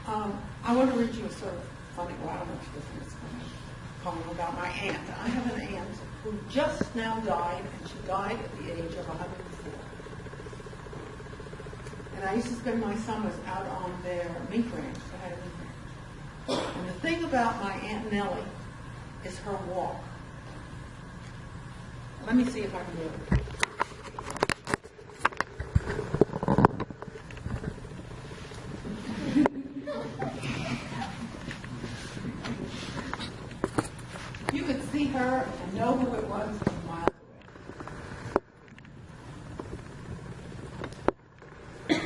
I want to read you a sort of funny, well, I don't know if this is poem about my aunt. I have an aunt who just now died, and she died at the age of 104. And I used to spend my summers out on their mink ranch. I had a mink ranch. And the thing about my Aunt Nellie is her walk. Let me see if I can do it. You could see her and know who it was from miles away.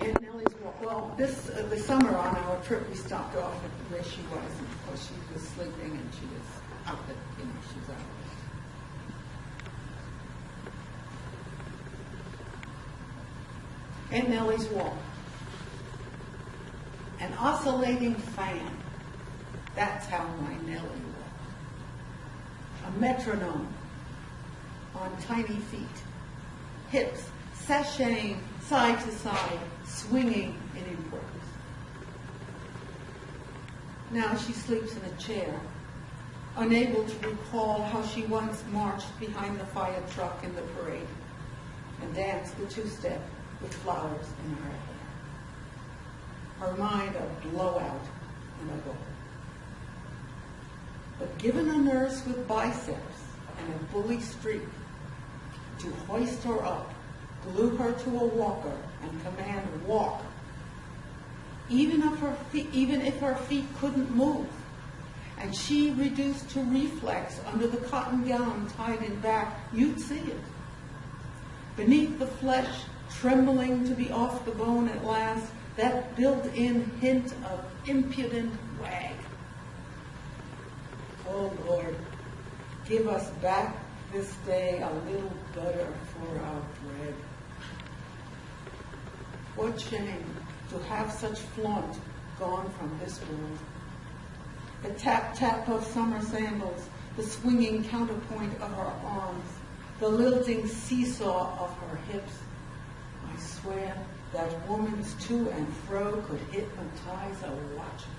Aunt Nellie's walk. Well, this summer on our trip, we stopped off at where she was, and of course she was sleeping, and she was out there, she was out. Aunt Nellie's walk. An oscillating fan. That's how my Nellie walked. A metronome on tiny feet. Hips sashaying side to side, swinging in importance. Now she sleeps in a chair, unable to recall how she once marched behind the fire truck in the parade and danced the two-step with flowers in her hair. Her mind a blowout and a goal. But given a nurse with biceps and a bully streak to hoist her up, glue her to a walker, and command walk, even if her feet couldn't move, and she reduced to reflex under the cotton gown tied in back, you'd see it. Beneath the flesh, trembling to be off the bone at last, that built-in hint of impudent wag. Oh Lord, give us back this day a little butter for our bread. What shame to have such flaunt gone from this world. The tap-tap of summer sandals, the swinging counterpoint of her arms, the lilting seesaw of her hips. I swear that woman's to and fro could hypnotize a watcher.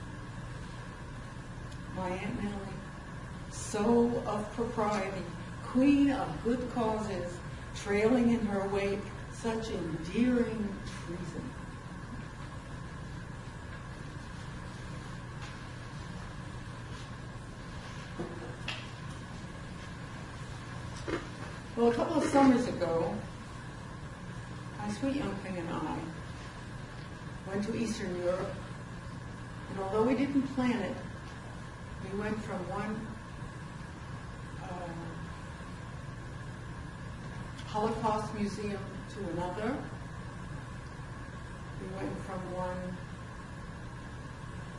My Aunt Nellie, soul of propriety, queen of good causes, trailing in her wake such endearing treason. Well, a couple of summers ago, my sweet young thing and I went to Eastern Europe, and although we didn't plan it, we went from one Holocaust museum to another. We went from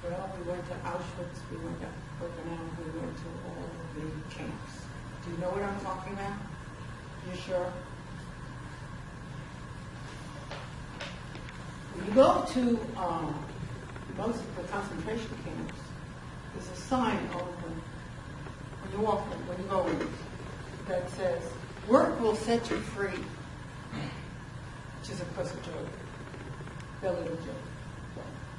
we went to Auschwitz, we went to Birkenau, we went to all of the camps. Do you know what I'm talking about? You sure? When you go to most of the concentration camps, there's a sign over when you go in, that says, "Work will set you free," which is of course a joke, a little joke.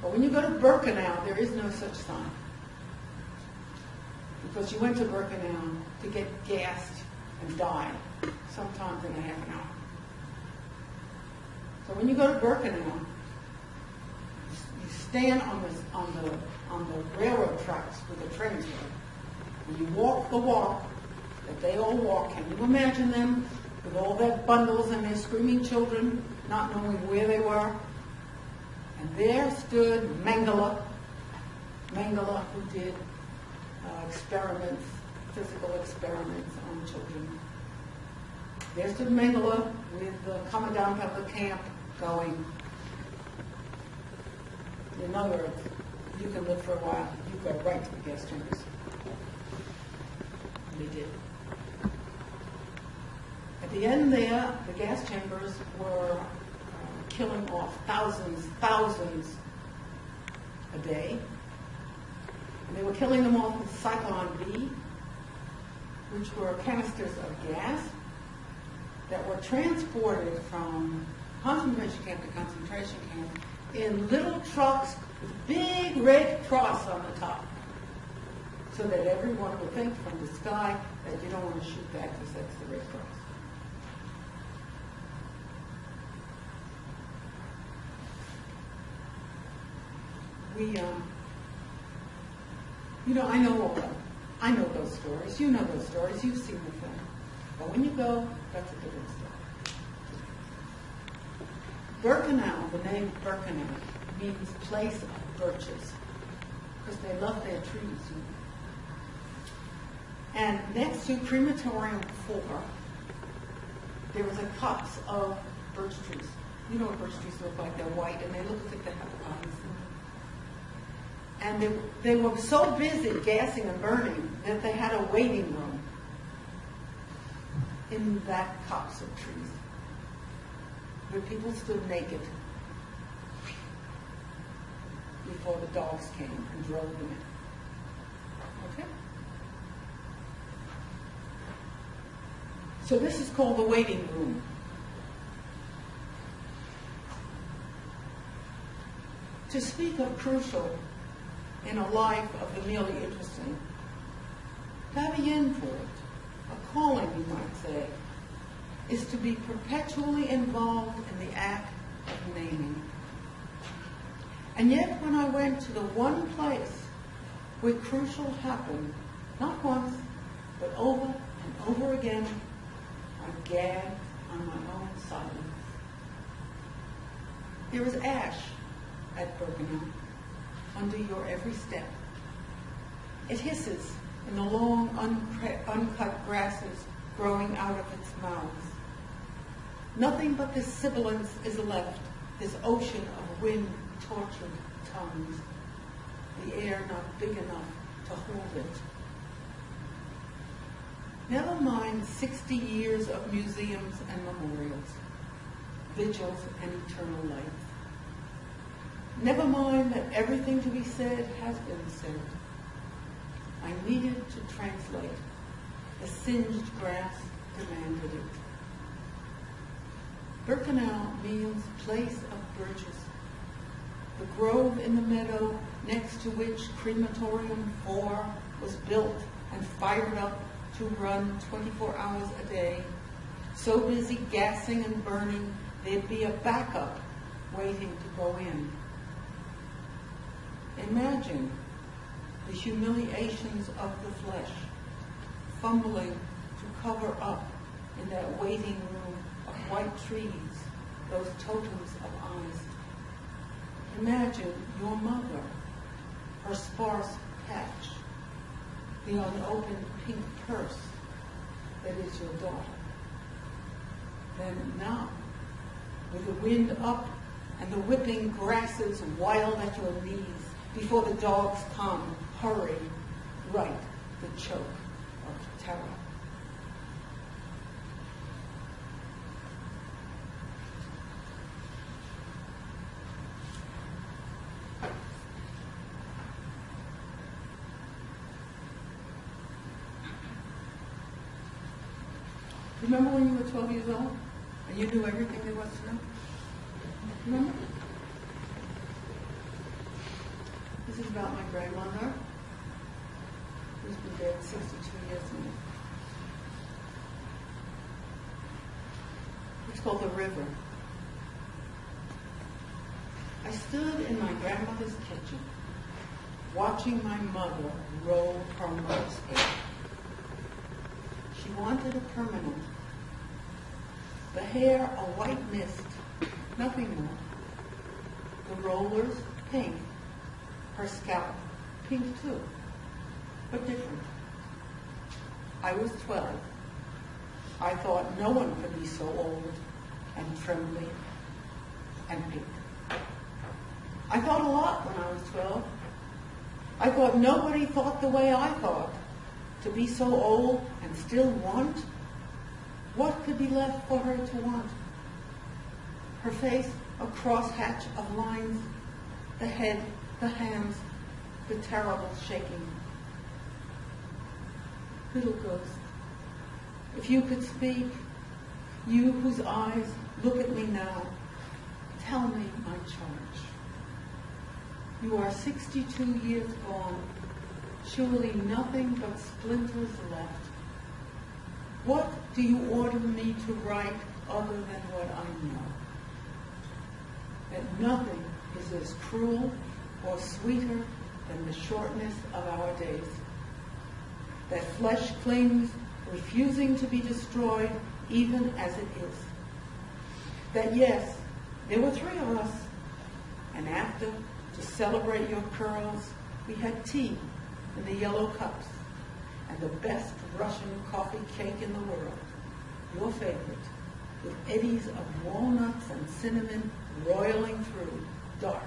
But when you go to Birkenau, there is no such sign, because you went to Birkenau to get gassed and die, sometimes in a half an hour. So when you go to Birkenau, you stand on the railroad tracks where the trains go, and you walk the walk that they all walk. Can you imagine them with all their bundles and their screaming children, not knowing where they were? And there stood Mengele, who did experiments, physical experiments on children. There stood Mengele with the commandant of the camp going, in other words, you can live for a while, you go right to the gas chambers. And they did. At the end there, the gas chambers were killing off thousands a day. And they were killing them off with Cyclone B, which were canisters of gas that were transported from concentration camp to concentration camp in little trucks with a big red cross on the top, so that everyone would think from the sky that you don't want to shoot back because that's the Red Cross. I know all that. I know those stories. You know those stories. You've seen the film. But when you go, that's a different story. Birkenau, the name Birkenau, means place of birches, because they love their trees. And next to Crematorium 4, there was a copse of birch trees. You know what birch trees look like? They're white, and they look as if they have eyes. And they were so busy gassing and burning that they had a waiting room in that copse of trees, where people stood naked before the dogs came and drove them in. Okay? So this is called the waiting room. To speak of crucial in a life of the merely interesting, to have a yen for it, a calling you might say, is to be perpetually involved in the act of naming. And yet when I went to the one place where crucial happened, not once, but over and over again, I gagged on my own silence. There is ash at Birkenau under your every step. It hisses in the long, uncut grasses growing out of its mouths. Nothing but this sibilance is left, this ocean of wind-tortured tongues, the air not big enough to hold it. Never mind 60 years of museums and memorials, vigils and eternal lights. Never mind that everything to be said has been said. I needed to translate. The singed grass demanded it. Birkenau means place of birches. The grove in the meadow next to which Crematorium 4 was built and fired up to run 24 hours a day, so busy gassing and burning there'd be a backup waiting to go in. Imagine the humiliations of the flesh, fumbling to cover up in that waiting room of white trees, those totems of eyes. Imagine your mother, her sparse patch, the unopened pink purse that is your daughter. Then now, with the wind up and the whipping grasses wild at your knees, before the dogs come, hurry, write the choke of terror. Remember when you were 12 years old and you knew everything there was to know? Remember? This is about my grandmother, who's been dead 62 years now. It's called The River. I stood in my grandmother's kitchen, watching my mother roll her mother's hair. She wanted a permanent. The hair a white mist, nothing more. The rollers pink. Her scalp pink too, but different. I was 12. I thought no one could be so old and trembling and pink. I thought a lot when I was 12. I thought nobody thought the way I thought. To be so old and still want? What could be left for her to want? Her face, a crosshatch of lines, the head, the hands, the terrible shaking. Little ghost, if you could speak, you whose eyes look at me now, tell me my charge. You are 62 years gone, surely nothing but splinters left. What do you order me to write other than what I know? That nothing is as cruel or sweeter than the shortness of our days. That flesh clings, refusing to be destroyed even as it is. That yes, there were 3 of us, and after, to celebrate your curls, we had tea in the yellow cups and the best Russian coffee cake in the world, your favorite, with eddies of walnuts and cinnamon roiling through, dark